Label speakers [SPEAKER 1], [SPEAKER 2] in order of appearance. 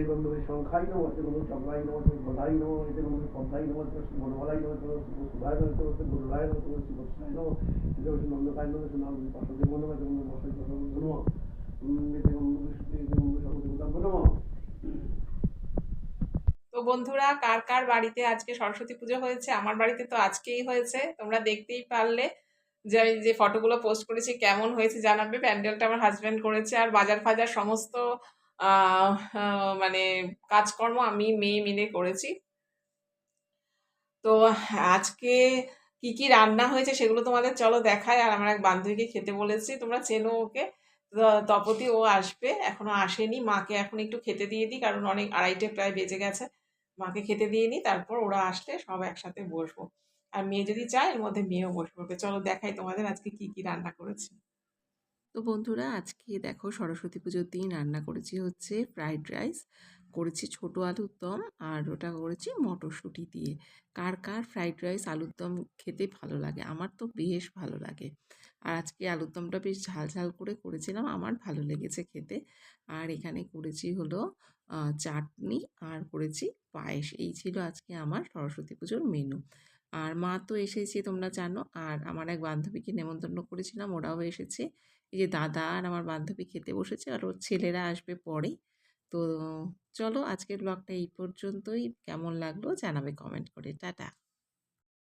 [SPEAKER 1] Bande Shanghai no, Shanghai no, Balai no, Pandai no, Monolai no, Sudai no, Gurulai no, Sudai no, Nandai no, Sunan, Pasha de Mono, no,
[SPEAKER 2] তো বন্ধুরা, কার কার বাড়িতে আজকে সরস্বতী পুজো হয়েছে? আমার বাড়িতে তো আজকেই হয়েছে, তোমরা দেখতেই পারলে। যে আমি যে ফটোগুলো পোস্ট করেছি কেমন হয়েছে জানাবে। প্যান্ডেলটা আমার হাজব্যান্ড করেছে, আর বাজার ফাজার সমস্ত মানে কাজকর্ম আমি মেয়ে মিলে করেছি। তো আজকে কি কি রান্না হয়েছে সেগুলো তোমাদের চলো দেখাই। আর আমার এক বান্ধবীকে খেতে বলেছি, তোমরা চেনো ওকে, তপতি, ও আসবে, এখনো আসেনি। মাকে এখন একটু খেতে দিয়ে দিই, কারণ অনেক আড়াইটে প্রায় বেজে গেছে। মাকে খেতে দিয়ে নিই, তারপর ওরা আসলে সব একসাথে বসবো। আর মেয়ে যদি চায় এর মধ্যে মেয়েও বসে পড়বে। চলো দেখাই তোমাদের আজকে কি কি রান্না করেছি। তো বন্ধুরা, আজকে দেখো সরস্বতী পুজোর দিন রান্না করেছি হচ্ছে ফ্রাইড রাইস, করেছি ছোট আলুর দম, আর ওটা করেছি মটরশুঁটি দিয়ে। কার কার ফ্রাইড রাইস আলুর দম খেতে ভালো লাগে? আমার তো বেশ ভালো লাগে। আর আজকে আলুর দমটা বেশ ঝাল ঝাল করে করেছিলাম, আমার ভালো লেগেছে খেতে। আর এখানে করেছি হলো চাটনি, আর করেছি পায়েস। এই ছিল আজকে আমার সরস্বতী পুজোর মেনু। আর মা তো এসেছে তোমরা জানো, আর আমার এক বান্ধবীকে নেমন্তন্ন করেছিলাম, ওরাও এসেছে। এই যে দাদা আর আমার বান্ধবী খেতে বসেছে, আর ওর ছেলেরা আসবে পরে। তো চলো, আজকের ব্লগটা এই পর্যন্তই। কেমন লাগলো জানাবে কমেন্ট করে। টাটা।